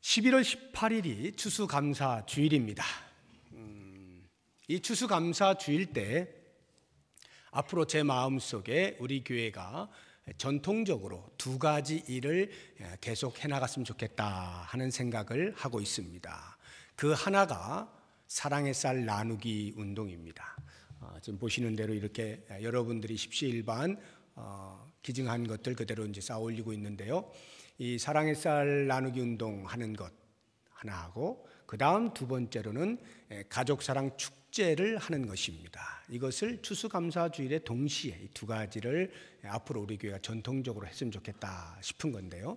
11월 18일이 추수감사 주일입니다. 이 추수감사 주일 때 앞으로 제 마음속에 우리 교회가 전통적으로 두 가지 일을 계속 해나갔으면 좋겠다 하는 생각을 하고 있습니다. 그 하나가 사랑의 쌀 나누기 운동입니다. 지금 보시는 대로 이렇게 여러분들이 십시일반 기증한 것들 그대로 이제 쌓아 올리고 있는데요. 이 사랑의 쌀 나누기 운동 하는 것 하나 하고, 그 다음 두 번째로는 가족사랑 축제를 하는 것입니다. 이것을 추수감사주일에 동시에 이 두 가지를 앞으로 우리 교회가 전통적으로 했으면 좋겠다 싶은 건데요.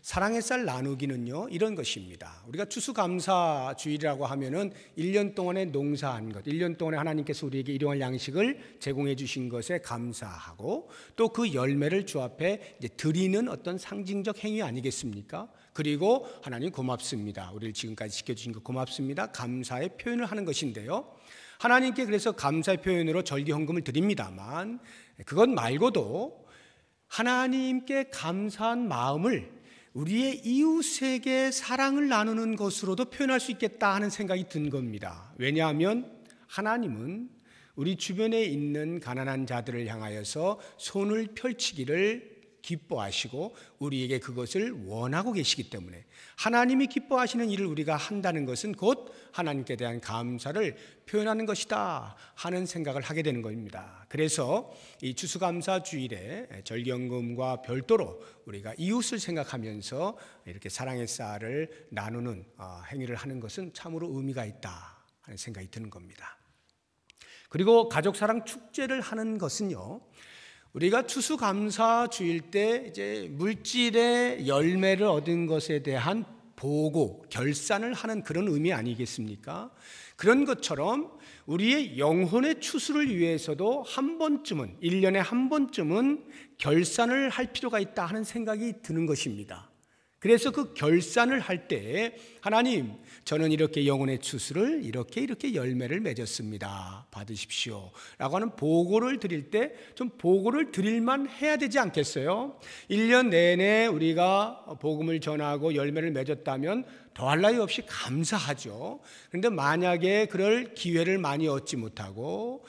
사랑의 쌀 나누기는요, 이런 것입니다. 우리가 추수감사주일이라고 하면은 1년 동안에 농사한 것, 1년 동안에 하나님께서 우리에게 일용할 양식을 제공해 주신 것에 감사하고, 또 그 열매를 주 앞에 이제 드리는 어떤 상징적 행위 아니겠습니까? 그리고 하나님 고맙습니다, 우리를 지금까지 지켜주신 것 고맙습니다, 감사의 표현을 하는 것인데요. 하나님께 그래서 감사의 표현으로 절기헌금을 드립니다만, 그것 말고도 하나님께 감사한 마음을 우리의 이웃에게 사랑을 나누는 것으로도 표현할 수 있겠다 하는 생각이 든 겁니다. 왜냐하면 하나님은 우리 주변에 있는 가난한 자들을 향하여서 손을 펼치기를 기뻐하시고 우리에게 그것을 원하고 계시기 때문에, 하나님이 기뻐하시는 일을 우리가 한다는 것은 곧 하나님께 대한 감사를 표현하는 것이다 하는 생각을 하게 되는 겁니다. 그래서 이 추수감사주일에 절기헌금과 별도로 우리가 이웃을 생각하면서 이렇게 사랑의 쌀을 나누는 행위를 하는 것은 참으로 의미가 있다 하는 생각이 드는 겁니다. 그리고 가족사랑 축제를 하는 것은요, 우리가 추수감사주일 때 이제 물질의 열매를 얻은 것에 대한 보고, 결산을 하는 그런 의미 아니겠습니까? 그런 것처럼 우리의 영혼의 추수를 위해서도 한 번쯤은, 1년에 한 번쯤은 결산을 할 필요가 있다 하는 생각이 드는 것입니다. 그래서 그 결산을 할 때 하나님, 저는 이렇게 영혼의 추수를 이렇게 열매를 맺었습니다, 받으십시오 라고 하는 보고를 드릴 때 좀 보고를 드릴만 해야 되지 않겠어요? 1년 내내 우리가 복음을 전하고 열매를 맺었다면 더할 나위 없이 감사하죠. 그런데 만약에 그럴 기회를 많이 얻지 못하고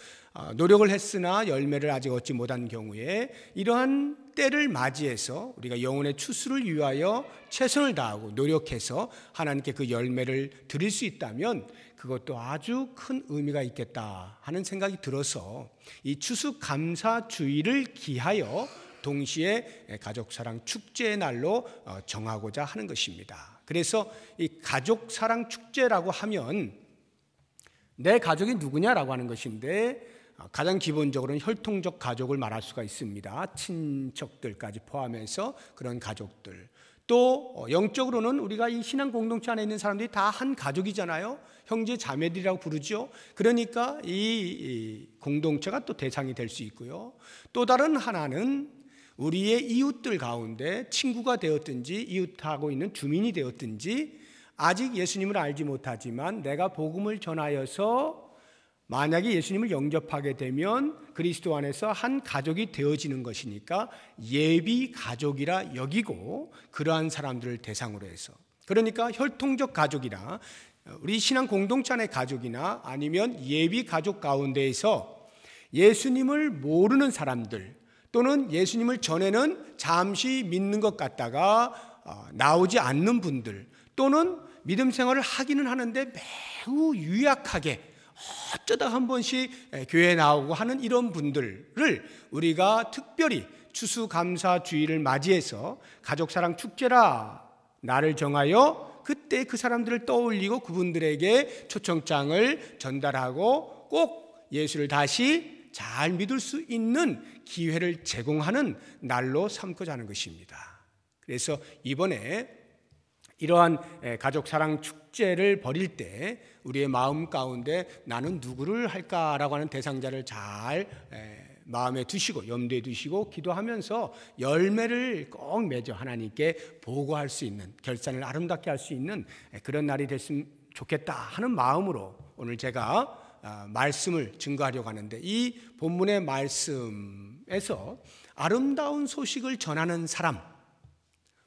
노력을 했으나 열매를 아직 얻지 못한 경우에, 이러한 때를 맞이해서 우리가 영혼의 추수를 위하여 최선을 다하고 노력해서 하나님께 그 열매를 드릴 수 있다면 그것도 아주 큰 의미가 있겠다 하는 생각이 들어서 이 추수감사주일을 기하여 동시에 가족사랑 축제의 날로 정하고자 하는 것입니다. 그래서 이 가족사랑 축제라고 하면 내 가족이 누구냐라고 하는 것인데, 가장 기본적으로는 혈통적 가족을 말할 수가 있습니다. 친척들까지 포함해서 그런 가족들. 또 영적으로는 우리가 이 신앙 공동체 안에 있는 사람들이 다 한 가족이잖아요. 형제 자매들이라고 부르죠. 그러니까 이 공동체가 또 대상이 될 수 있고요. 또 다른 하나는 우리의 이웃들 가운데 친구가 되었든지 이웃하고 있는 주민이 되었든지 아직 예수님을 알지 못하지만 내가 복음을 전하여서 만약에 예수님을 영접하게 되면 그리스도 안에서 한 가족이 되어지는 것이니까 예비 가족이라 여기고, 그러한 사람들을 대상으로 해서, 그러니까 혈통적 가족이나 우리 신앙 공동체 안의 가족이나 아니면 예비 가족 가운데에서 예수님을 모르는 사람들, 또는 예수님을 전에는 잠시 믿는 것 같다가 나오지 않는 분들, 또는 믿음 생활을 하기는 하는데 매우 유약하게 어쩌다 한 번씩 교회에 나오고 하는 이런 분들을 우리가 특별히 추수감사주일을 맞이해서 가족사랑 축제라 날을 정하여 그때 그 사람들을 떠올리고 그분들에게 초청장을 전달하고 꼭 예수를 다시 잘 믿을 수 있는 기회를 제공하는 날로 삼고자 하는 것입니다. 그래서 이번에 이러한 가족사랑 축제를 벌일 때 우리의 마음 가운데 나는 누구를 할까라고 하는 대상자를 잘 마음에 두시고 염두에 두시고 기도하면서 열매를 꼭 맺어 하나님께 보고할 수 있는, 결산을 아름답게 할 수 있는 그런 날이 됐으면 좋겠다 하는 마음으로 오늘 제가 말씀을 증거하려고 하는데, 이 본문의 말씀에서 아름다운 소식을 전하는 사람,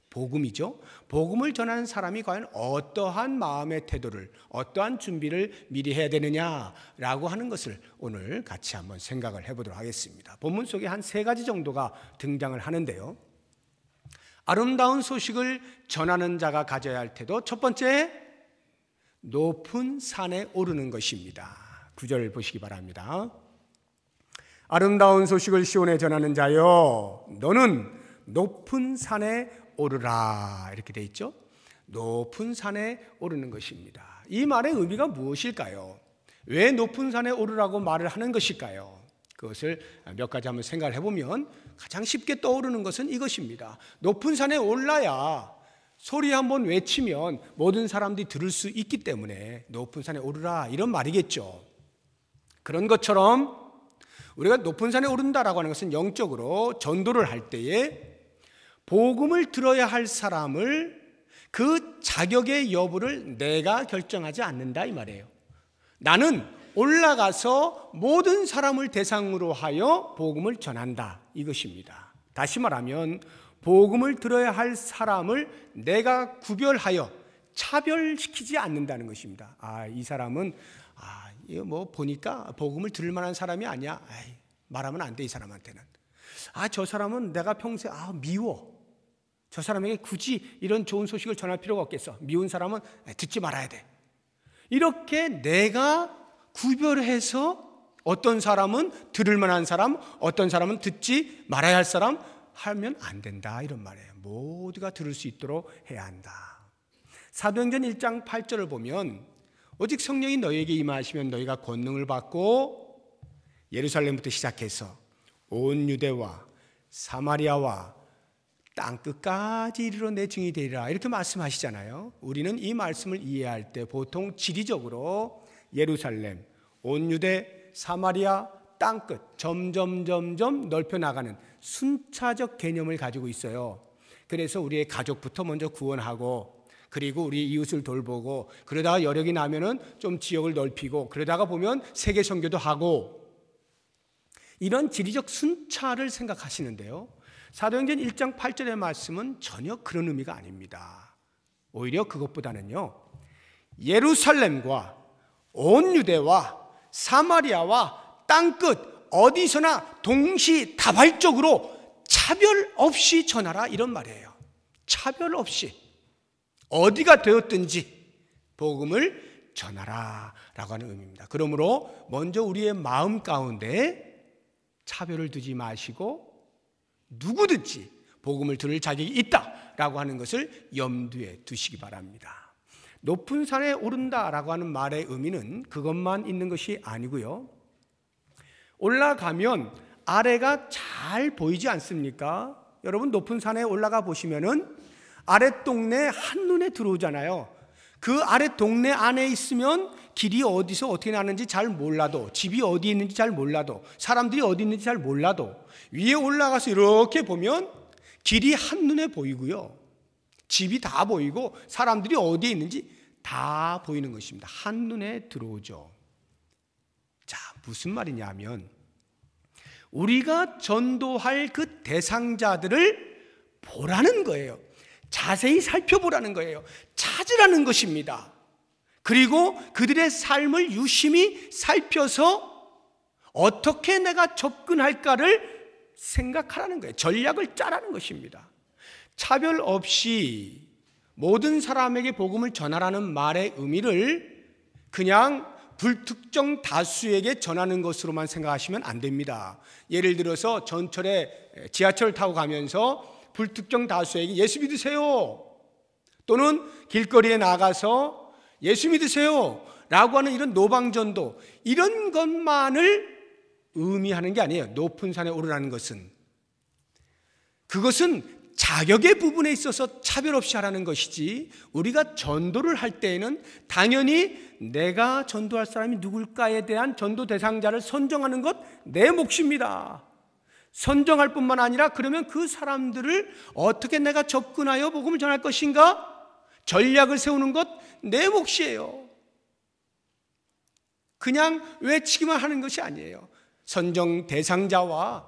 복음이죠. 복음을 전하는 사람이 과연 어떠한 마음의 태도를, 어떠한 준비를 미리 해야 되느냐라고 하는 것을 오늘 같이 한번 생각을 해보도록 하겠습니다. 본문 속에 한 3가지 정도가 등장을 하는데요. 아름다운 소식을 전하는 자가 가져야 할 태도, 첫 번째, 높은 산에 오르는 것입니다. 9절 보시기 바랍니다. 아름다운 소식을 시온에 전하는 자여, 너는 높은 산에 오르라, 이렇게 돼 있죠. 높은 산에 오르는 것입니다. 이 말의 의미가 무엇일까요? 왜 높은 산에 오르라고 말을 하는 것일까요? 그것을 몇 가지 한번 생각을 해보면 가장 쉽게 떠오르는 것은 이것입니다. 높은 산에 올라야 소리 한번 외치면 모든 사람들이 들을 수 있기 때문에 높은 산에 오르라, 이런 말이겠죠. 그런 것처럼 우리가 높은 산에 오른다라고 하는 것은 영적으로 전도를 할 때에 복음을 들어야 할 사람을 그 자격의 여부를 내가 결정하지 않는다, 이 말이에요. 나는 올라가서 모든 사람을 대상으로 하여 복음을 전한다, 이것입니다. 다시 말하면 복음을 들어야 할 사람을 내가 구별하여 차별시키지 않는다는 것입니다. 이 사람은 이거 뭐 보니까 복음을 들을 만한 사람이 아니야. 말하면 안 돼, 이 사람한테는. 저 사람은 내가 평소에 미워. 저 사람에게 굳이 이런 좋은 소식을 전할 필요가 없겠어. 미운 사람은 듣지 말아야 돼. 이렇게 내가 구별해서 어떤 사람은 들을 만한 사람, 어떤 사람은 듣지 말아야 할 사람 하면 안 된다, 이런 말이에요. 모두가 들을 수 있도록 해야 한다. 사도행전 1장 8절을 보면 오직 성령이 너희에게 임하시면 너희가 권능을 받고 예루살렘부터 시작해서 온 유대와 사마리아와 땅끝까지 이르러 내 증인이 되리라, 이렇게 말씀하시잖아요. 우리는 이 말씀을 이해할 때 보통 지리적으로 예루살렘, 온 유대, 사마리아, 땅끝 점점 넓혀나가는 순차적 개념을 가지고 있어요. 그래서 우리의 가족부터 먼저 구원하고, 그리고 우리 이웃을 돌보고, 그러다가 여력이 나면은 좀 지역을 넓히고, 그러다가 보면 세계 선교도 하고, 이런 지리적 순차를 생각하시는데요, 사도행전 1장 8절의 말씀은 전혀 그런 의미가 아닙니다. 오히려 그것보다는요, 예루살렘과 온 유대와 사마리아와 땅끝 어디서나 동시다발적으로 차별 없이 전하라, 이런 말이에요. 차별 없이 어디가 되었든지 복음을 전하라 라고 하는 의미입니다. 그러므로 먼저 우리의 마음 가운데 차별을 두지 마시고 누구든지 복음을 들을 자격이 있다라고 하는 것을 염두에 두시기 바랍니다. 높은 산에 오른다라고 하는 말의 의미는 그것만 있는 것이 아니고요, 올라가면 아래가 잘 보이지 않습니까? 여러분, 높은 산에 올라가 보시면은 아랫동네 한눈에 들어오잖아요. 그 아랫동네 안에 있으면 길이 어디서 어떻게 나는지 잘 몰라도, 집이 어디 있는지 잘 몰라도, 사람들이 어디 있는지 잘 몰라도 위에 올라가서 이렇게 보면 길이 한눈에 보이고요, 집이 다 보이고 사람들이 어디에 있는지 다 보이는 것입니다. 한눈에 들어오죠. 자, 무슨 말이냐 하면 우리가 전도할 그 대상자들을 보라는 거예요. 자세히 살펴보라는 거예요. 찾으라는 것입니다. 그리고 그들의 삶을 유심히 살펴서 어떻게 내가 접근할까를 생각하라는 거예요. 전략을 짜라는 것입니다. 차별 없이 모든 사람에게 복음을 전하라는 말의 의미를 그냥 불특정 다수에게 전하는 것으로만 생각하시면 안 됩니다. 예를 들어서 전철에 지하철 타고 가면서 불특정 다수에게 예수 믿으세요, 또는 길거리에 나가서 예수 믿으세요 라고 하는 이런 노방전도, 이런 것만을 의미하는 게 아니에요. 높은 산에 오르라는 것은, 그것은 자격의 부분에 있어서 차별 없이 하라는 것이지, 우리가 전도를 할 때에는 당연히 내가 전도할 사람이 누굴까에 대한 전도 대상자를 선정하는 것 내 몫입니다. 선정할 뿐만 아니라 그러면 그 사람들을 어떻게 내가 접근하여 복음을 전할 것인가 전략을 세우는 것 내 몫이에요. 그냥 외치기만 하는 것이 아니에요. 선정 대상자와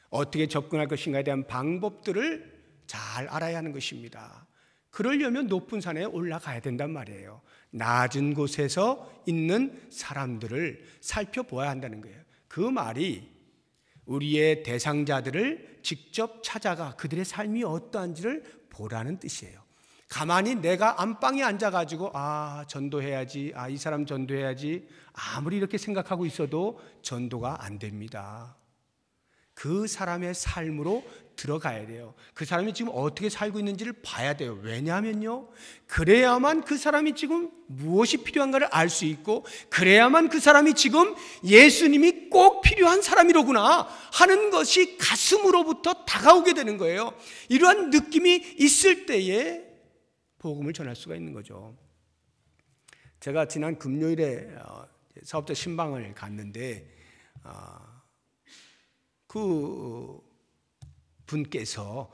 어떻게 접근할 것인가에 대한 방법들을 잘 알아야 하는 것입니다. 그러려면 높은 산에 올라가야 된단 말이에요. 낮은 곳에서 있는 사람들을 살펴보아야 한다는 거예요. 그 말이 우리의 대상자들을 직접 찾아가 그들의 삶이 어떠한지를 보라는 뜻이에요. 가만히 내가 안방에 앉아가지고 전도해야지, 이 사람 전도해야지, 아무리 이렇게 생각하고 있어도 전도가 안 됩니다. 그 사람의 삶으로 들어가야 돼요. 그 사람이 지금 어떻게 살고 있는지를 봐야 돼요. 왜냐하면요, 그래야만 그 사람이 지금 무엇이 필요한가를 알 수 있고, 그래야만 그 사람이 지금 예수님이 꼭 필요한 사람이로구나 하는 것이 가슴으로부터 다가오게 되는 거예요. 이러한 느낌이 있을 때에 복음을 전할 수가 있는 거죠. 제가 지난 금요일에 사업자 신방을 갔는데 그 분께서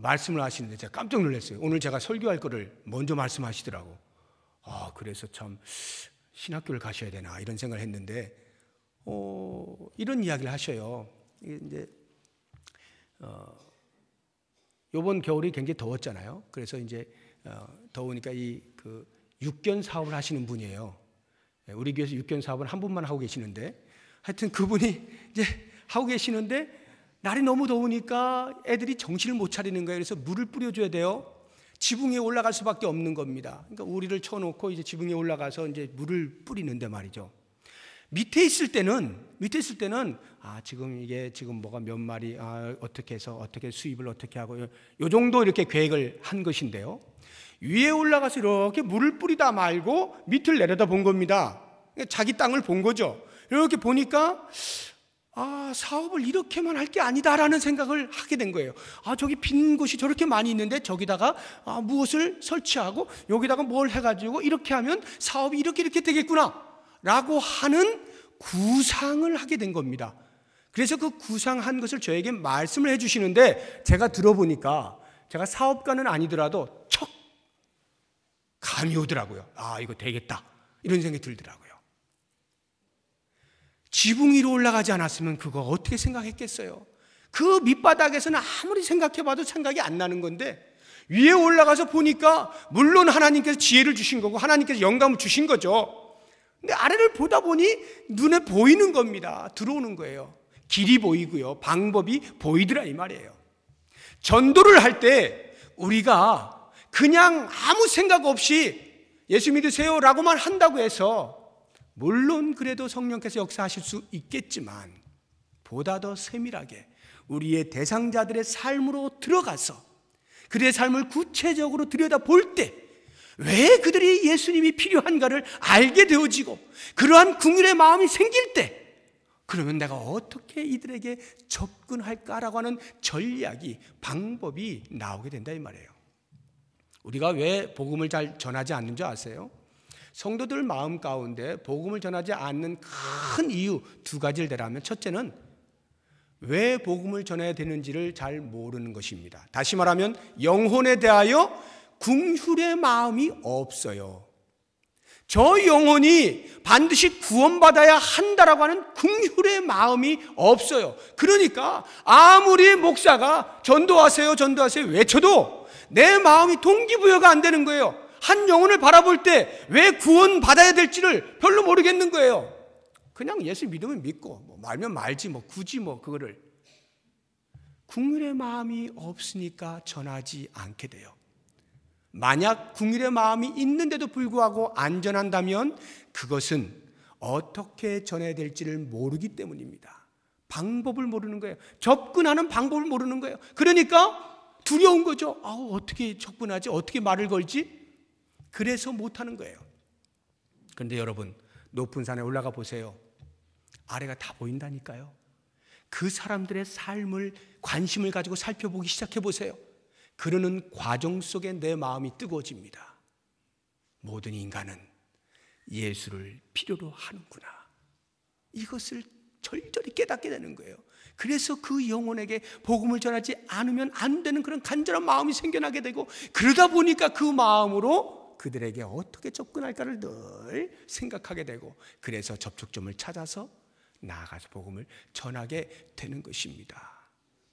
말씀을 하시는데 제가 깜짝 놀랐어요. 오늘 제가 설교할 거를 먼저 말씀하시더라고. 그래서 참 신학교를 가셔야 되나 이런 생각을 했는데 이런 이야기를 하셔요. 이제 이번 겨울이 굉장히 더웠잖아요. 그래서 이제 더우니까 그 육견 사업을 하시는 분이에요. 우리 교회에서 육견 사업을 한 분만 하고 계시는데, 하여튼 그분이 이제 하고 계시는데 날이 너무 더우니까 애들이 정신을 못 차리는 거예요. 그래서 물을 뿌려줘야 돼요. 지붕 위에 올라갈 수밖에 없는 겁니다. 그러니까 우리를 쳐놓고 이제 지붕 위에 올라가서 이제 물을 뿌리는데 말이죠. 밑에 있을 때는 지금 뭐가 몇 마리, 어떻게 해서 어떻게 수입을 어떻게 하고 요 정도 이렇게 계획을 한 것인데요. 위에 올라가서 이렇게 물을 뿌리다 말고 밑을 내려다 본 겁니다. 자기 땅을 본 거죠. 이렇게 보니까 사업을 이렇게만 할 게 아니다라는 생각을 하게 된 거예요. 저기 빈 곳이 저렇게 많이 있는데 저기다가 무엇을 설치하고 여기다가 뭘 해가지고 이렇게 하면 사업이 이렇게 되겠구나 라고 하는 구상을 하게 된 겁니다. 그래서 그 구상한 것을 저에게 말씀을 해주시는데 제가 들어보니까 제가 사업가는 아니더라도 척 감이 오더라고요. 이거 되겠다 이런 생각이 들더라고요. 지붕 위로 올라가지 않았으면 그거 어떻게 생각했겠어요? 그 밑바닥에서는 아무리 생각해봐도 생각이 안 나는 건데 위에 올라가서 보니까 물론 하나님께서 지혜를 주신 거고 하나님께서 영감을 주신 거죠. 근데 아래를 보다 보니 눈에 보이는 겁니다. 들어오는 거예요. 길이 보이고요, 방법이 보이더라 이 말이에요. 전도를 할 때 우리가 그냥 아무 생각 없이 예수 믿으세요 라고만 한다고 해서 물론 그래도 성령께서 역사하실 수 있겠지만 보다 더 세밀하게 우리의 대상자들의 삶으로 들어가서 그들의 삶을 구체적으로 들여다볼 때 왜 그들이 예수님이 필요한가를 알게 되어지고 그러한 긍휼의 마음이 생길 때 그러면 내가 어떻게 이들에게 접근할까라고 하는 전략이, 방법이 나오게 된다 이 말이에요. 우리가 왜 복음을 잘 전하지 않는 줄 아세요? 성도들 마음 가운데 복음을 전하지 않는 큰 이유 두 가지를 대라면, 첫째는 왜 복음을 전해야 되는지를 잘 모르는 것입니다. 다시 말하면 영혼에 대하여 긍휼의 마음이 없어요. 저 영혼이 반드시 구원받아야 한다라고 하는 긍휼의 마음이 없어요. 그러니까 아무리 목사가 전도하세요 외쳐도 내 마음이 동기부여가 안 되는 거예요. 한 영혼을 바라볼 때 왜 구원받아야 될지를 별로 모르겠는 거예요. 그냥 예수 믿으면 믿고 말면 말지 굳이 그거를. 긍휼의 마음이 없으니까 전하지 않게 돼요. 만약 긍휼의 마음이 있는데도 불구하고 안 전한다면 그것은 어떻게 전해야 될지를 모르기 때문입니다. 방법을 모르는 거예요. 접근하는 방법을 모르는 거예요. 그러니까 두려운 거죠. 어떻게 접근하지? 어떻게 말을 걸지? 그래서 못하는 거예요. 그런데 여러분, 높은 산에 올라가 보세요. 아래가 다 보인다니까요. 그 사람들의 삶을 관심을 가지고 살펴보기 시작해 보세요. 그러는 과정 속에 내 마음이 뜨거워집니다. 모든 인간은 예수를 필요로 하는구나. 이것을 절절히 깨닫게 되는 거예요. 그래서 그 영혼에게 복음을 전하지 않으면 안 되는 그런 간절한 마음이 생겨나게 되고, 그러다 보니까 그 마음으로 그들에게 어떻게 접근할까를 늘 생각하게 되고, 그래서 접촉점을 찾아서 나아가서 복음을 전하게 되는 것입니다.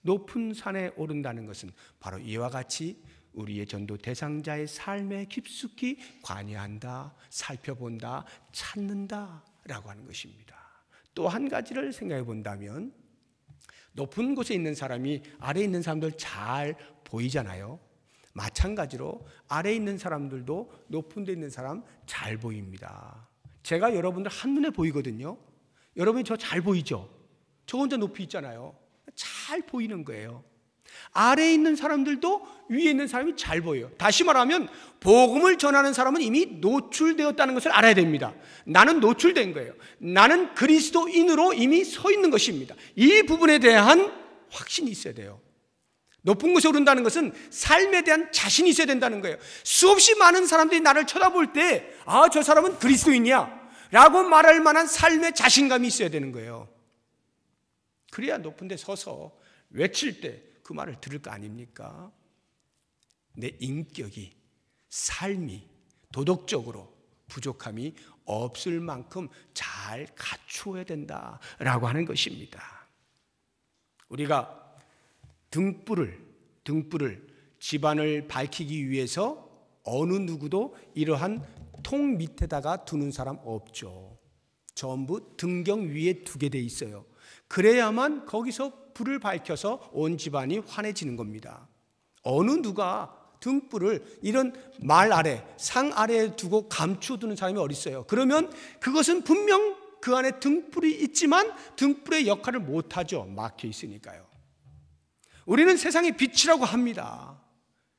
높은 산에 오른다는 것은 바로 이와 같이 우리의 전도 대상자의 삶에 깊숙이 관여한다, 살펴본다, 찾는다 라고 하는 것입니다. 또 한 가지를 생각해 본다면 높은 곳에 있는 사람이 아래에 있는 사람들 잘 보이잖아요. 마찬가지로 아래에 있는 사람들도 높은 데 있는 사람 잘 보입니다. 제가 여러분들 한눈에 보이거든요. 여러분이 저 잘 보이죠? 저 혼자 높이 있잖아요. 잘 보이는 거예요. 아래에 있는 사람들도 위에 있는 사람이 잘 보여요. 다시 말하면 복음을 전하는 사람은 이미 노출되었다는 것을 알아야 됩니다. 나는 노출된 거예요. 나는 그리스도인으로 이미 서 있는 것입니다. 이 부분에 대한 확신이 있어야 돼요. 높은 곳에 오른다는 것은 삶에 대한 자신이 있어야 된다는 거예요. 수없이 많은 사람들이 나를 쳐다볼 때 아, 저 사람은 그리스도인이야 라고 말할 만한 삶의 자신감이 있어야 되는 거예요. 그래야 높은 데 서서 외칠 때 그 말을 들을 거 아닙니까? 내 인격이, 삶이 도덕적으로 부족함이 없을 만큼 잘 갖추어야 된다라고 하는 것입니다. 우리가 등불을 집안을 밝히기 위해서 어느 누구도 이러한 통 밑에다가 두는 사람 없죠. 전부 등경 위에 두게 돼 있어요. 그래야만 거기서 불을 밝혀서 온 집안이 환해지는 겁니다. 어느 누가 등불을 이런 말 아래, 상 아래에 두고 감추어두는 사람이 어디 있어요? 그러면 그것은 분명 그 안에 등불이 있지만 등불의 역할을 못하죠. 막혀 있으니까요. 우리는 세상의 빛이라고 합니다.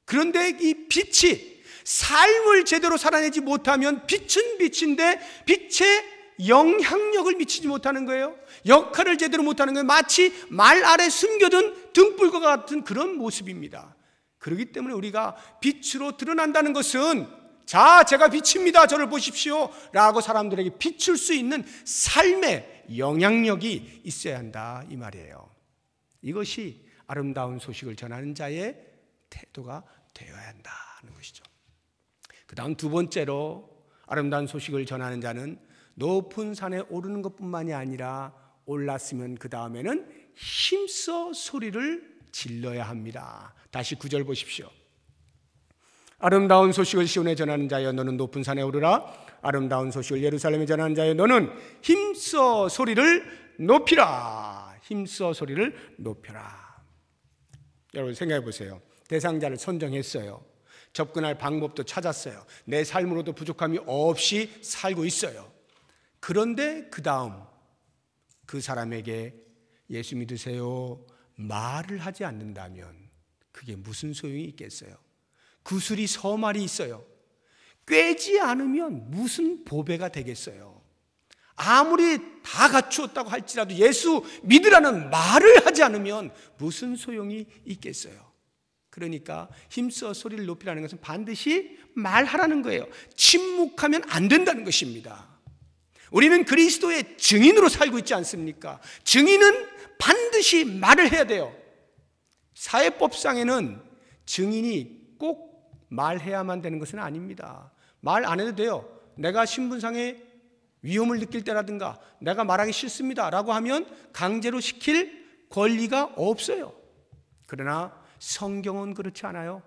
그런데 이 빛이 삶을 제대로 살아내지 못하면 빛은 빛인데 빛의 영향력을 미치지 못하는 거예요. 역할을 제대로 못하는 거예요. 마치 말 아래 숨겨둔 등불과 같은 그런 모습입니다. 그렇기 때문에 우리가 빛으로 드러난다는 것은 자, 제가 빛입니다. 저를 보십시오 라고 사람들에게 비출 수 있는 삶의 영향력이 있어야 한다 이 말이에요. 이것이 아름다운 소식을 전하는 자의 태도가 되어야 한다는 것이죠. 그 다음 두 번째로 아름다운 소식을 전하는 자는 높은 산에 오르는 것뿐만이 아니라 올랐으면 그 다음에는 힘써 소리를 질러야 합니다. 다시 9절 보십시오. 아름다운 소식을 시온에 전하는 자여 너는 높은 산에 오르라. 아름다운 소식을 예루살렘에 전하는 자여 너는 힘써 소리를 높이라. 힘써 소리를 높여라. 여러분 생각해 보세요. 대상자를 선정했어요. 접근할 방법도 찾았어요. 내 삶으로도 부족함이 없이 살고 있어요. 그런데 그 다음 그 사람에게 예수 믿으세요 말을 하지 않는다면 그게 무슨 소용이 있겠어요? 구슬이 서말이 있어요. 꿰지 않으면 무슨 보배가 되겠어요? 아무리 다 갖추었다고 할지라도 예수 믿으라는 말을 하지 않으면 무슨 소용이 있겠어요? 그러니까 힘써 소리를 높이라는 것은 반드시 말하라는 거예요. 침묵하면 안 된다는 것입니다. 우리는 그리스도의 증인으로 살고 있지 않습니까? 증인은 반드시 말을 해야 돼요. 사회법상에는 증인이 꼭 말해야만 되는 것은 아닙니다. 말 안 해도 돼요. 내가 신분상에 위험을 느낄 때라든가 내가 말하기 싫습니다 라고 하면 강제로 시킬 권리가 없어요. 그러나 성경은 그렇지 않아요.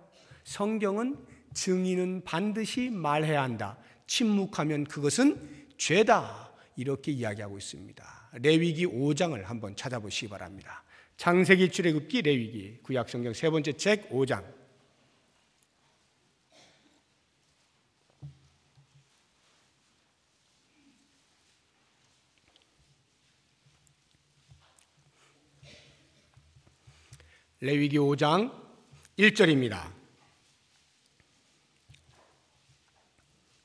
성경은 증인은 반드시 말해야 한다. 침묵하면 그것은 죄다 이렇게 이야기하고 있습니다. 레위기 5장을 한번 찾아보시기 바랍니다. 창세기, 출애굽기, 레위기, 구약성경 세 번째 책 5장. 레위기 5장 1절입니다.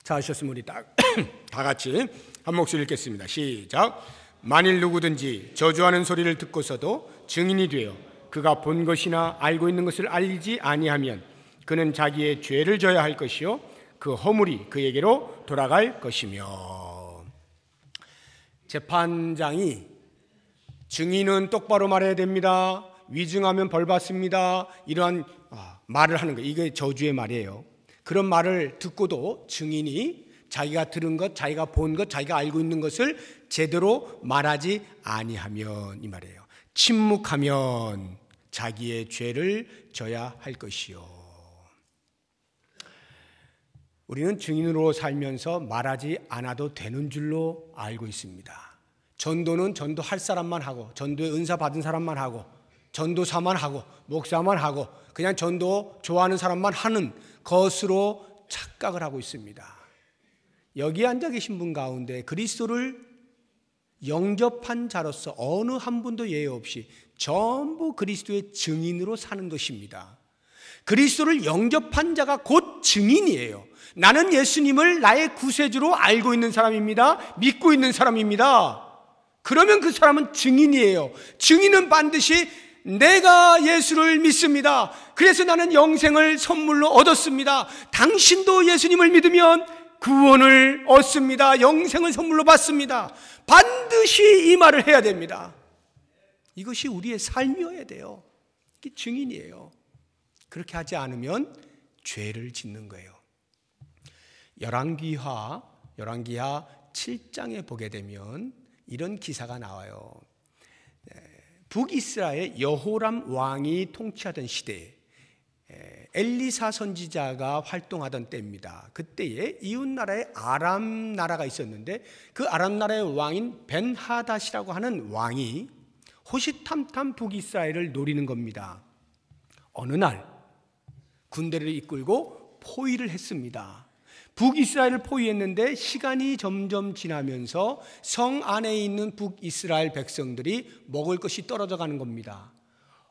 찾으셨으면 우리 다 같이 한 목소리 읽겠습니다. 시작. 만일 누구든지 저주하는 소리를 듣고서도 증인이 되어 그가 본 것이나 알고 있는 것을 알리지 아니하면 그는 자기의 죄를 져야 할 것이요 그 허물이 그에게로 돌아갈 것이며. 재판장이 증인은 똑바로 말해야 됩니다. 위증하면 벌 받습니다. 이러한 말을 하는 거예요. 이게 저주의 말이에요. 그런 말을 듣고도 증인이 자기가 들은 것, 자기가 본 것, 자기가 알고 있는 것을 제대로 말하지 아니하면 이 말이에요. 침묵하면 자기의 죄를 져야 할 것이요. 우리는 증인으로 살면서 말하지 않아도 되는 줄로 알고 있습니다. 전도는 전도할 사람만 하고, 전도의 은사 받은 사람만 하고, 전도사만 하고, 목사만 하고, 그냥 전도 좋아하는 사람만 하는 것으로 착각을 하고 있습니다. 여기 앉아 계신 분 가운데 그리스도를 영접한 자로서 어느 한 분도 예외 없이 전부 그리스도의 증인으로 사는 것입니다. 그리스도를 영접한 자가 곧 증인이에요. 나는 예수님을 나의 구세주로 알고 있는 사람입니다. 믿고 있는 사람입니다. 그러면 그 사람은 증인이에요. 증인은 반드시 내가 예수를 믿습니다. 그래서 나는 영생을 선물로 얻었습니다. 당신도 예수님을 믿으면 구원을 얻습니다. 영생을 선물로 받습니다. 반드시 이 말을 해야 됩니다. 이것이 우리의 삶이어야 돼요. 이게 증인이에요. 그렇게 하지 않으면 죄를 짓는 거예요. 열왕기하 7장에 보게 되면 이런 기사가 나와요. 북이스라엘 여호람 왕이 통치하던 시대에 엘리사 선지자가 활동하던 때입니다. 그때에 이웃나라에 아람 나라가 있었는데 그 아람 나라의 왕인 벤하닷이라고 하는 왕이 호시탐탐 북이스라엘을 노리는 겁니다. 어느 날 군대를 이끌고 포위를 했습니다. 북이스라엘을 포위했는데 시간이 점점 지나면서 성 안에 있는 북이스라엘 백성들이 먹을 것이 떨어져 가는 겁니다.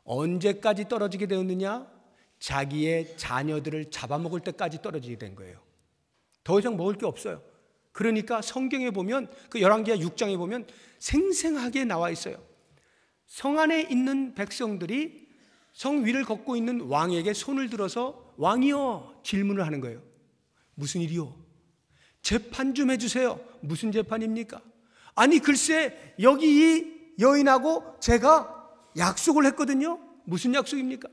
언제까지 떨어지게 되었느냐? 자기의 자녀들을 잡아먹을 때까지 떨어지게 된 거예요. 더 이상 먹을 게 없어요. 그러니까 성경에 보면 그 열왕기하 6장에 보면 생생하게 나와 있어요. 성 안에 있는 백성들이 성 위를 걷고 있는 왕에게 손을 들어서 왕이여 질문을 하는 거예요. 무슨 일이요? 재판 좀 해주세요. 무슨 재판입니까? 아니 글쎄 여기 이 여인하고 제가 약속을 했거든요. 무슨 약속입니까?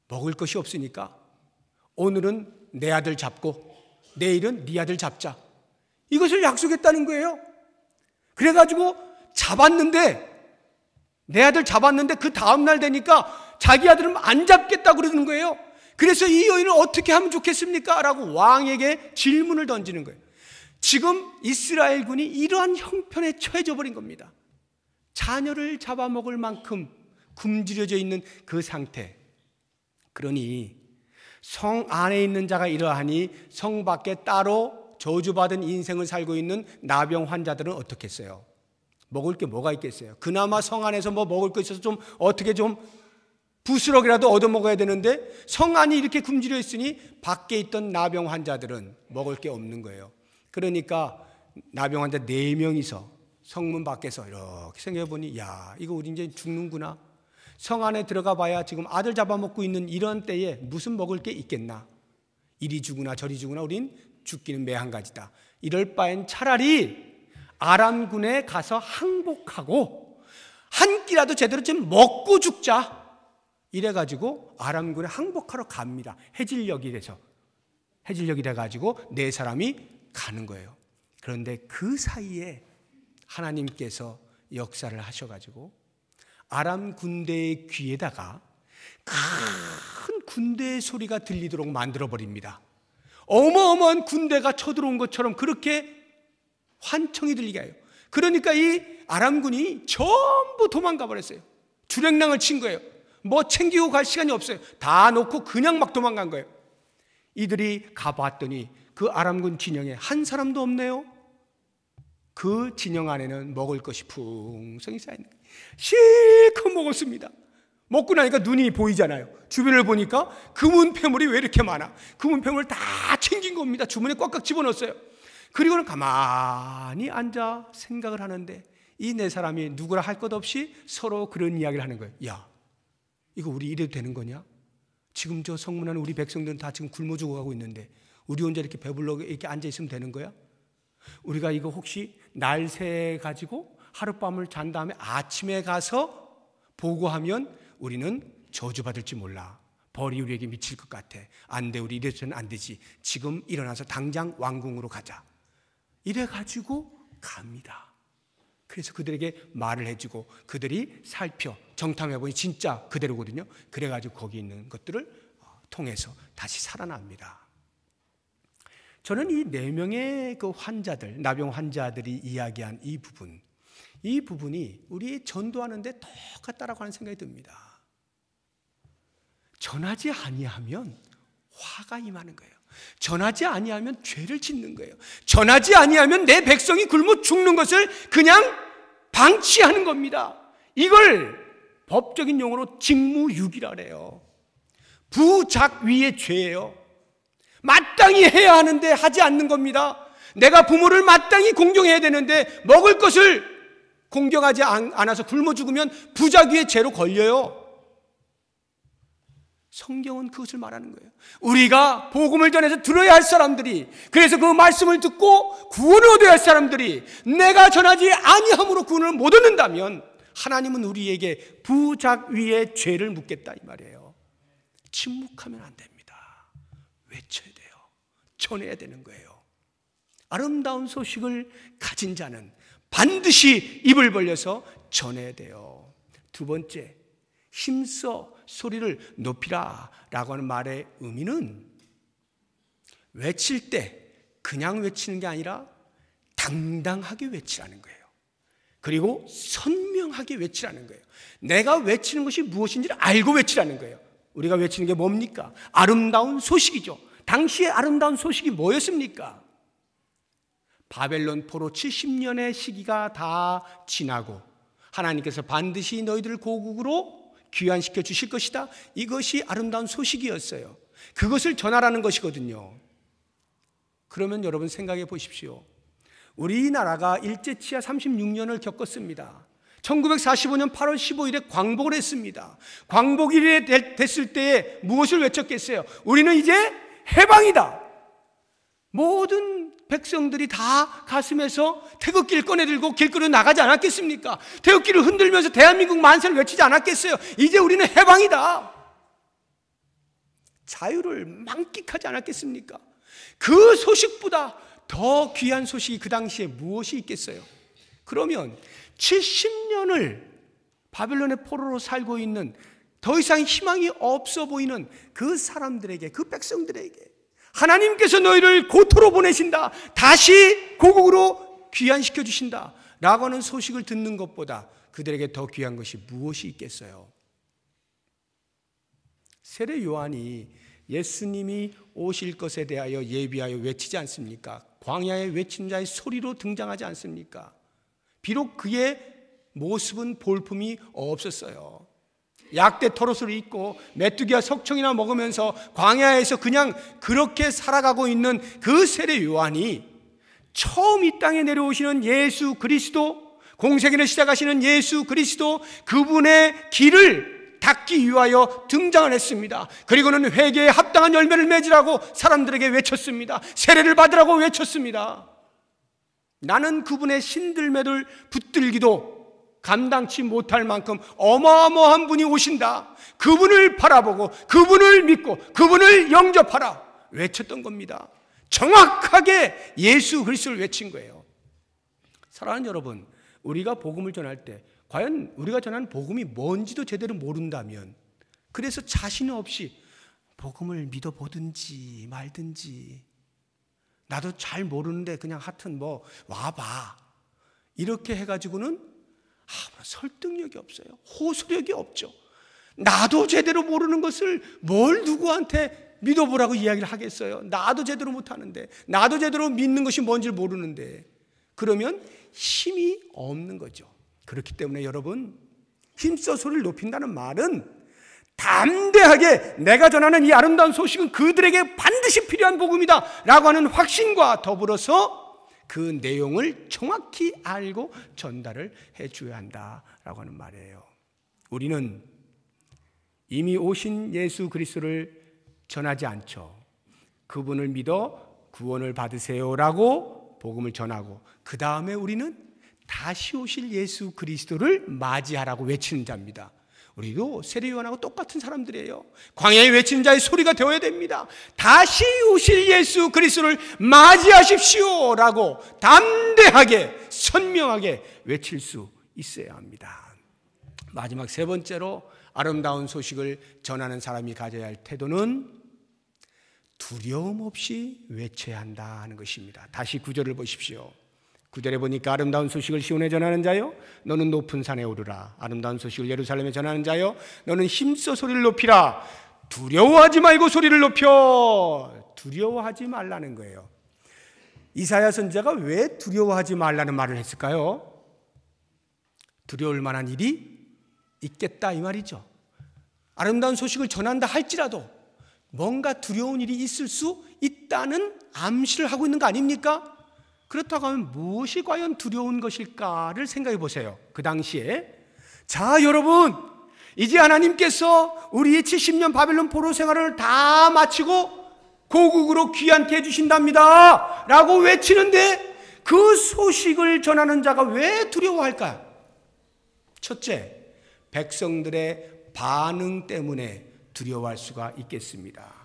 먹을 것이 없으니까 오늘은 내 아들 잡고 내일은 네 아들 잡자. 이것을 약속했다는 거예요. 그래가지고 잡았는데 내 아들 잡았는데 그 다음날 되니까 자기 아들은 안 잡겠다고 그러는 거예요. 그래서 이 여인을 어떻게 하면 좋겠습니까? 라고 왕에게 질문을 던지는 거예요. 지금 이스라엘군이 이러한 형편에 처해져 버린 겁니다. 자녀를 잡아먹을 만큼 굶주려져 있는 그 상태. 그러니 성 안에 있는 자가 이러하니 성 밖에 따로 저주받은 인생을 살고 있는 나병 환자들은 어떻겠어요? 먹을 게 뭐가 있겠어요? 그나마 성 안에서 뭐 먹을 거 있어서 좀 어떻게 좀 부스럭이라도 얻어먹어야 되는데 성 안이 이렇게 굶주려 있으니 밖에 있던 나병 환자들은 먹을 게 없는 거예요. 그러니까 나병 환자 4명이서 성문 밖에서 이렇게 생각해보니 야 이거 우리 이제 죽는구나. 성 안에 들어가 봐야 지금 아들 잡아먹고 있는 이런 때에 무슨 먹을 게 있겠나. 이리 주구나 저리 주구나 우린 죽기는 매 한 가지다. 이럴 바엔 차라리 아람군에 가서 항복하고 한 끼라도 제대로 좀 먹고 죽자. 이래가지고 아람군에 항복하러 갑니다. 해질녘이래서 해질녘이래가지고 4사람이 가는 거예요. 그런데 그 사이에 하나님께서 역사를 하셔가지고 아람 군대의 귀에다가 큰 군대의 소리가 들리도록 만들어버립니다. 어마어마한 군대가 쳐들어온 것처럼 그렇게 환청이 들리게 해요. 그러니까 이 아람군이 전부 도망가 버렸어요. 주랭랑을 친 거예요. 뭐 챙기고 갈 시간이 없어요. 다 놓고 그냥 막 도망간 거예요. 이들이 가봤더니 그 아람군 진영에 한 사람도 없네요. 그 진영 안에는 먹을 것이 풍성히 쌓여있는 거예요. 실컷 먹었습니다. 먹고 나니까 눈이 보이잖아요. 주변을 보니까 금은 폐물이 왜 이렇게 많아? 금은 폐물을 다 챙긴 겁니다. 주머니에 꽉꽉 집어넣었어요. 그리고는 가만히 앉아 생각을 하는데 이 4사람이 누구라 할 것 없이 서로 그런 이야기를 하는 거예요. 야, 이거 우리 이래도 되는 거냐? 지금 저 성문하는 우리 백성들은 다 지금 굶어 죽어가고 있는데 우리 혼자 이렇게 배불러 이렇게 앉아 있으면 되는 거야? 우리가 이거 혹시 날 새 가지고 하룻밤을 잔 다음에 아침에 가서 보고하면 우리는 저주받을지 몰라. 벌이 우리에게 미칠 것 같아. 안 돼, 우리 이래서는 안 되지. 지금 일어나서 당장 왕궁으로 가자. 이래가지고 갑니다. 그래서 그들에게 말을 해주고 그들이 살펴 정탐해보니 진짜 그대로거든요. 그래가지고 거기 있는 것들을 통해서 다시 살아납니다. 저는 이 4명의 그 환자들, 나병 환자들이 이야기한 이 부분이 우리 전도하는데 똑같다라고 하는 생각이 듭니다. 전하지 아니하면 화가 임하는 거예요. 전하지 아니하면 죄를 짓는 거예요. 전하지 아니하면 내 백성이 굶어 죽는 것을 그냥 방치하는 겁니다. 이걸 법적인 용어로 직무유기라 그래요. 부작위의 죄예요. 마땅히 해야 하는데 하지 않는 겁니다. 내가 부모를 마땅히 공경해야 되는데 먹을 것을 공경하지 않아서 굶어 죽으면 부작위의 죄로 걸려요. 성경은 그것을 말하는 거예요. 우리가 복음을 전해서 들어야 할 사람들이, 그래서 그 말씀을 듣고 구원을 얻어야 할 사람들이 내가 전하지 아니함으로 구원을 못 얻는다면 하나님은 우리에게 부작위의 죄를 묻겠다 이 말이에요. 침묵하면 안 됩니다. 외쳐야 돼요. 전해야 되는 거예요. 아름다운 소식을 가진 자는 반드시 입을 벌려서 전해야 돼요. 두 번째, 힘써 소리를 높이라 라고 하는 말의 의미는 외칠 때 그냥 외치는 게 아니라 당당하게 외치라는 거예요. 그리고 선명하게 외치라는 거예요. 내가 외치는 것이 무엇인지를 알고 외치라는 거예요. 우리가 외치는 게 뭡니까? 아름다운 소식이죠. 당시의 아름다운 소식이 뭐였습니까? 바벨론 포로 70년의 시기가 다 지나고 하나님께서 반드시 너희들을 고국으로 귀환시켜 주실 것이다. 이것이 아름다운 소식이었어요. 그것을 전하라는 것이거든요. 그러면 여러분 생각해 보십시오. 우리나라가 일제치하 36년을 겪었습니다. 1945년 8월 15일에 광복을 했습니다. 광복일이 됐을 때에 무엇을 외쳤겠어요? 우리는 이제 해방이다. 모든 백성들이 다 가슴에서 태극기를 꺼내들고 길거리로 나가지 않았겠습니까? 태극기를 흔들면서 대한민국 만세를 외치지 않았겠어요? 이제 우리는 해방이다. 자유를 만끽하지 않았겠습니까? 그 소식보다 더 귀한 소식이 그 당시에 무엇이 있겠어요? 그러면 70년을 바벨론의 포로로 살고 있는 더 이상 희망이 없어 보이는 그 사람들에게, 그 백성들에게 하나님께서 너희를 고토로 보내신다, 다시 고국으로 귀환시켜 주신다 라고 하는 소식을 듣는 것보다 그들에게 더 귀한 것이 무엇이 있겠어요? 세례 요한이 예수님이 오실 것에 대하여 예비하여 외치지 않습니까? 광야에 외치는 자의 소리로 등장하지 않습니까? 비록 그의 모습은 볼품이 없었어요. 약대 털옷을 입고 메뚜기와 석청이나 먹으면서 광야에서 그냥 그렇게 살아가고 있는 그 세례 요한이 처음 이 땅에 내려오시는 예수 그리스도, 공생애를 시작하시는 예수 그리스도, 그분의 길을 닦기 위하여 등장을 했습니다. 그리고는 회개에 합당한 열매를 맺으라고 사람들에게 외쳤습니다. 세례를 받으라고 외쳤습니다. 나는 그분의 신들매를 붙들기도 감당치 못할 만큼 어마어마한 분이 오신다. 그분을 바라보고 그분을 믿고 그분을 영접하라 외쳤던 겁니다. 정확하게 예수 그리스도를 외친 거예요. 사랑하는 여러분, 우리가 복음을 전할 때 과연 우리가 전하는 복음이 뭔지도 제대로 모른다면, 그래서 자신 없이 복음을 믿어보든지 말든지, 나도 잘 모르는데 그냥 하여튼 뭐 와봐 이렇게 해가지고는 설득력이 없어요. 호소력이 없죠. 나도 제대로 모르는 것을 뭘 누구한테 믿어보라고 이야기를 하겠어요. 나도 제대로 못하는데, 나도 제대로 믿는 것이 뭔지를 모르는데, 그러면 힘이 없는 거죠. 그렇기 때문에 여러분, 힘써 소리를 높인다는 말은 담대하게 내가 전하는 이 아름다운 소식은 그들에게 반드시 필요한 복음이다 라고 하는 확신과 더불어서 그 내용을 정확히 알고 전달을 해줘야 한다라고 하는 말이에요. 우리는 이미 오신 예수 그리스도를 전하지 않죠. 그분을 믿어 구원을 받으세요라고 복음을 전하고, 그 다음에 우리는 다시 오실 예수 그리스도를 맞이하라고 외치는 자입니다. 우리도 세례요한하고 똑같은 사람들이에요. 광야에 외치는 자의 소리가 되어야 됩니다. 다시 오실 예수 그리스도를 맞이하십시오 라고 담대하게 선명하게 외칠 수 있어야 합니다. 마지막 세 번째로 아름다운 소식을 전하는 사람이 가져야 할 태도는 두려움 없이 외쳐야 한다는 것입니다. 다시 9절을 보십시오. 9절에 보니까 아름다운 소식을 시온에 전하는 자여 너는 높은 산에 오르라. 아름다운 소식을 예루살렘에 전하는 자여 너는 힘써 소리를 높이라. 두려워하지 말고 소리를 높여. 두려워하지 말라는 거예요. 이사야 선지자가 왜 두려워하지 말라는 말을 했을까요? 두려울 만한 일이 있겠다 이 말이죠. 아름다운 소식을 전한다 할지라도 뭔가 두려운 일이 있을 수 있다는 암시를 하고 있는 거 아닙니까? 그렇다고 하면 무엇이 과연 두려운 것일까를 생각해 보세요. 그 당시에 자 여러분 이제 하나님께서 우리의 70년 바벨론 포로 생활을 다 마치고 고국으로 귀환케 해주신답니다 라고 외치는데 그 소식을 전하는 자가 왜 두려워할까요? 첫째, 백성들의 반응 때문에 두려워할 수가 있겠습니다.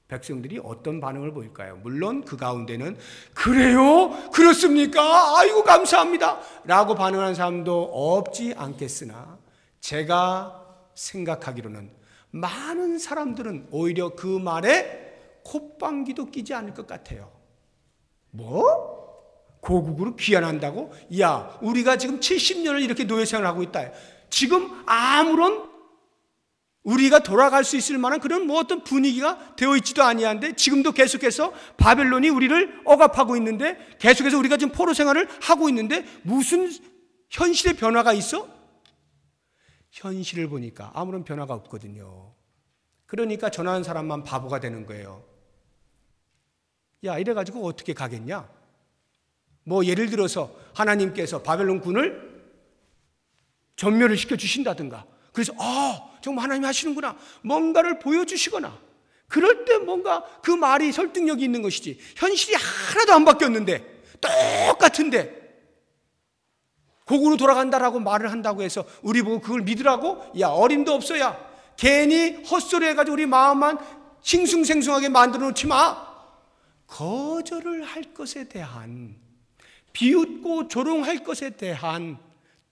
백성들이 어떤 반응을 보일까요? 물론 그 가운데는 그래요? 그렇습니까? 아이고 감사합니다 라고 반응하는 사람도 없지 않겠으나 제가 생각하기로는 많은 사람들은 오히려 그 말에 콧방귀도 끼지 않을 것 같아요. 뭐? 고국으로 귀환한다고? 야, 우리가 지금 70년을 이렇게 노예생활을 하고 있다. 지금 아무런 우리가 돌아갈 수 있을 만한 그런 뭐 어떤 분위기가 되어 있지도 아니한데 지금도 계속해서 바벨론이 우리를 억압하고 있는데 계속해서 우리가 지금 포로 생활을 하고 있는데 무슨 현실의 변화가 있어? 현실을 보니까 아무런 변화가 없거든요. 그러니까 전하는 사람만 바보가 되는 거예요. 야, 이래가지고 어떻게 가겠냐? 뭐 예를 들어서 하나님께서 바벨론 군을 전멸을 시켜주신다든가 그래서 정말 하나님이 하시는구나 뭔가를 보여주시거나 그럴 때 뭔가 그 말이 설득력이 있는 것이지 현실이 하나도 안 바뀌었는데 똑같은데 고국으로 돌아간다라고 말을 한다고 해서 우리 보고 그걸 믿으라고? 야, 어림도 없어야 괜히 헛소리 해가지고 우리 마음만 싱숭생숭하게 만들어 놓지 마. 거절을 할 것에 대한 비웃고 조롱할 것에 대한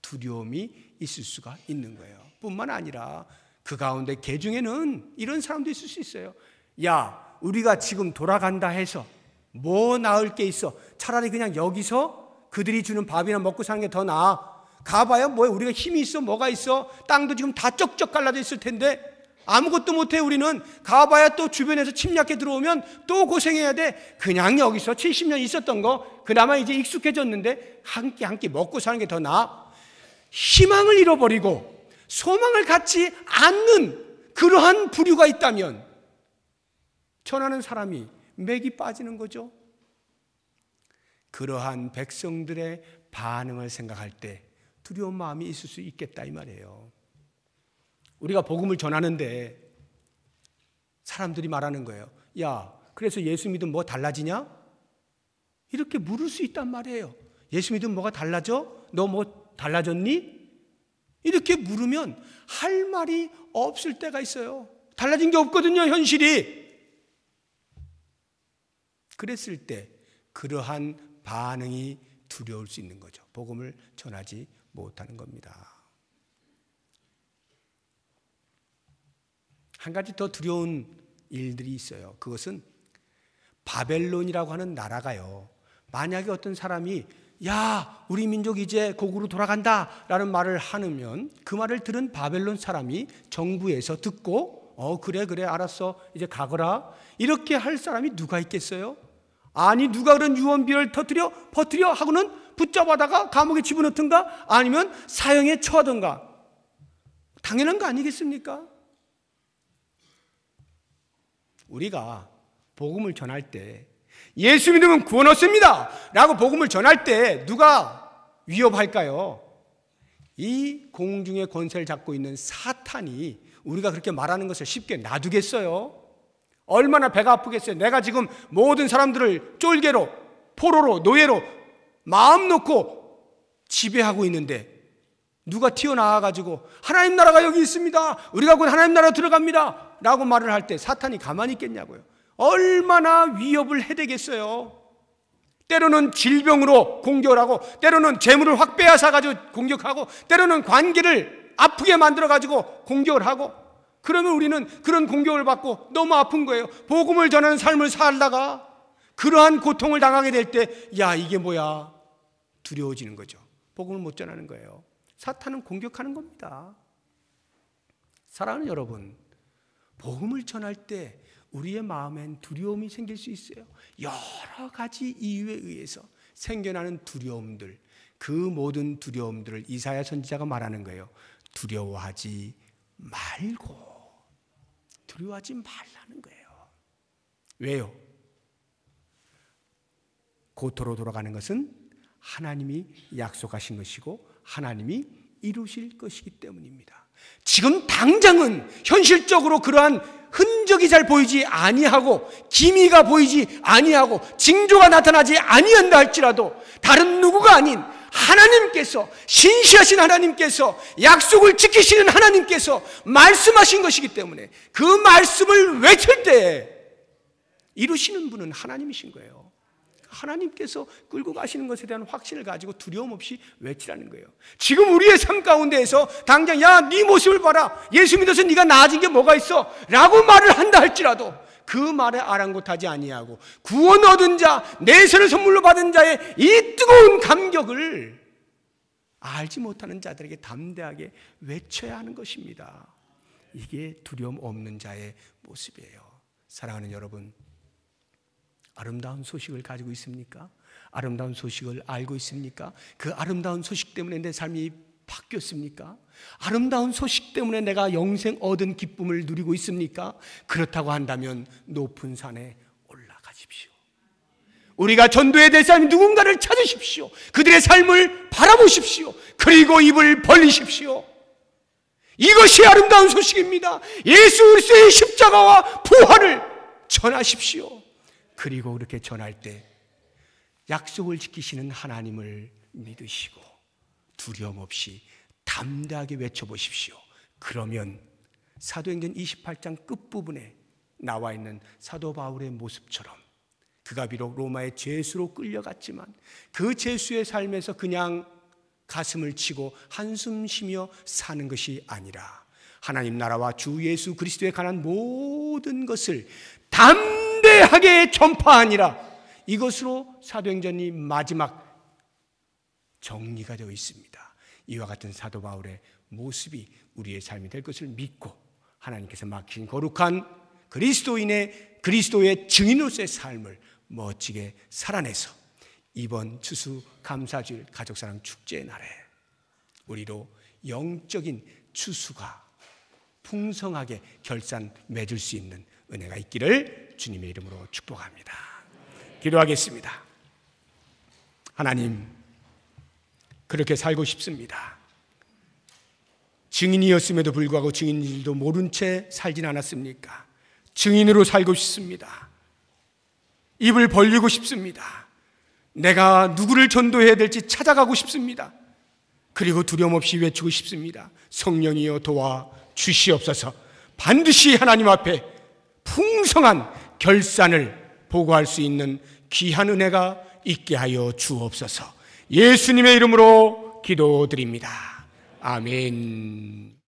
두려움이 있을 수가 있는 거예요. 뿐만 아니라 그 가운데 개중에는 이런 사람도 있을 수 있어요. 야, 우리가 지금 돌아간다 해서 뭐 나을 게 있어? 차라리 그냥 여기서 그들이 주는 밥이나 먹고 사는 게 더 나아. 가봐야 뭐야? 우리가 힘이 있어? 뭐가 있어? 땅도 지금 다 쩍쩍 갈라져 있을 텐데 아무것도 못해. 우리는 가봐야 또 주변에서 침략해 들어오면 또 고생해야 돼. 그냥 여기서 70년 있었던 거 그나마 이제 익숙해졌는데 한 끼 먹고 사는 게 더 나아. 희망을 잃어버리고 소망을 갖지 않는 그러한 부류가 있다면 전하는 사람이 맥이 빠지는 거죠. 그러한 백성들의 반응을 생각할 때 두려운 마음이 있을 수 있겠다 이 말이에요. 우리가 복음을 전하는데 사람들이 말하는 거예요. 야, 그래서 예수 믿으면 뭐 달라지냐? 이렇게 물을 수 있단 말이에요. 예수 믿으면 뭐가 달라져? 너 뭐 달라졌니? 이렇게 물으면 할 말이 없을 때가 있어요. 달라진 게 없거든요, 현실이. 그랬을 때 그러한 반응이 두려울 수 있는 거죠. 복음을 전하지 못하는 겁니다. 한 가지 더 두려운 일들이 있어요. 그것은 바벨론이라고 하는 나라가요. 만약에 어떤 사람이 야, 우리 민족 이제 고국으로 돌아간다 라는 말을 하면 그 말을 들은 바벨론 사람이 정부에서 듣고 그래 알았어 이제 가거라 이렇게 할 사람이 누가 있겠어요? 아니 누가 그런 유언비어를 퍼뜨려 하고는 붙잡아다가 감옥에 집어넣든가 아니면 사형에 처하든가 당연한 거 아니겠습니까? 우리가 복음을 전할 때 예수 믿으면 구원 얻습니다 라고 복음을 전할 때 누가 위협할까요? 이 공중의 권세를 잡고 있는 사탄이 우리가 그렇게 말하는 것을 쉽게 놔두겠어요? 얼마나 배가 아프겠어요? 내가 지금 모든 사람들을 쫄개로 포로로 노예로 마음 놓고 지배하고 있는데 누가 튀어나와가지고 하나님 나라가 여기 있습니다, 우리가 곧 하나님 나라 들어갑니다 라고 말을 할 때 사탄이 가만히 있겠냐고요. 얼마나 위협을 해대겠어요. 때로는 질병으로 공격을 하고, 때로는 재물을 확 빼앗아가지고 공격하고, 때로는 관계를 아프게 만들어가지고 공격을 하고, 그러면 우리는 그런 공격을 받고 너무 아픈 거예요. 복음을 전하는 삶을 살다가 그러한 고통을 당하게 될 때, 야, 이게 뭐야? 두려워지는 거죠. 복음을 못 전하는 거예요. 사탄은 공격하는 겁니다. 사랑하는 여러분, 복음을 전할 때 우리의 마음엔 두려움이 생길 수 있어요. 여러 가지 이유에 의해서 생겨나는 두려움들, 그 모든 두려움들을 이사야 선지자가 말하는 거예요. 두려워하지 말고, 두려워하지 말라는 거예요. 왜요? 고토로 돌아가는 것은 하나님이 약속하신 것이고 하나님이 이루실 것이기 때문입니다. 지금 당장은 현실적으로 그러한 흔적이 잘 보이지 아니하고, 기미가 보이지 아니하고, 징조가 나타나지 아니한다 할지라도 다른 누구가 아닌 하나님께서, 신실하신 하나님께서, 약속을 지키시는 하나님께서 말씀하신 것이기 때문에 그 말씀을 외칠 때 이루시는 분은 하나님이신 거예요. 하나님께서 끌고 가시는 것에 대한 확신을 가지고 두려움 없이 외치라는 거예요. 지금 우리의 삶 가운데에서 당장, 야, 네 모습을 봐라, 예수 믿어서 네가 나아진 게 뭐가 있어? 라고 말을 한다 할지라도 그 말에 아랑곳하지 아니하고 구원 얻은 자, 내세를 선물로 받은 자의 이 뜨거운 감격을 알지 못하는 자들에게 담대하게 외쳐야 하는 것입니다. 이게 두려움 없는 자의 모습이에요. 사랑하는 여러분, 아름다운 소식을 가지고 있습니까? 아름다운 소식을 알고 있습니까? 그 아름다운 소식 때문에 내 삶이 바뀌었습니까? 아름다운 소식 때문에 내가 영생 얻은 기쁨을 누리고 있습니까? 그렇다고 한다면 높은 산에 올라가십시오. 우리가 전도해야 될 사람이 누군가를 찾으십시오. 그들의 삶을 바라보십시오. 그리고 입을 벌리십시오. 이것이 아름다운 소식입니다. 예수 그리스도의 십자가와 부활을 전하십시오. 그리고 그렇게 전할 때 약속을 지키시는 하나님을 믿으시고 두려움 없이 담대하게 외쳐보십시오. 그러면 사도행전 28장 끝부분에 나와 있는 사도 바울의 모습처럼, 그가 비록 로마의 죄수로 끌려갔지만 그 죄수의 삶에서 그냥 가슴을 치고 한숨 쉬며 사는 것이 아니라 하나님 나라와 주 예수 그리스도에 관한 모든 것을 담대하게 전파하니라. 이것으로 사도행전이 마지막 정리가 되어 있습니다. 이와 같은 사도 바울의 모습이 우리의 삶이 될 것을 믿고 하나님께서 맡긴 거룩한 그리스도의 증인으로서의 삶을 멋지게 살아내서 이번 추수감사주일 가족사랑 축제의 날에 우리로 영적인 추수가 풍성하게 결산 맺을 수 있는 은혜가 있기를 주님의 이름으로 축복합니다. 기도하겠습니다. 하나님, 그렇게 살고 싶습니다. 증인이었음에도 불구하고 증인도 모른 채 살진 않았습니까? 증인으로 살고 싶습니다. 입을 벌리고 싶습니다. 내가 누구를 전도해야 될지 찾아가고 싶습니다. 그리고 두려움 없이 외치고 싶습니다. 성령이여 도와 주시옵소서. 반드시 하나님 앞에 풍성한 결산을 보고할 수 있는 귀한 은혜가 있게 하여 주옵소서. 예수님의 이름으로 기도드립니다. 아멘.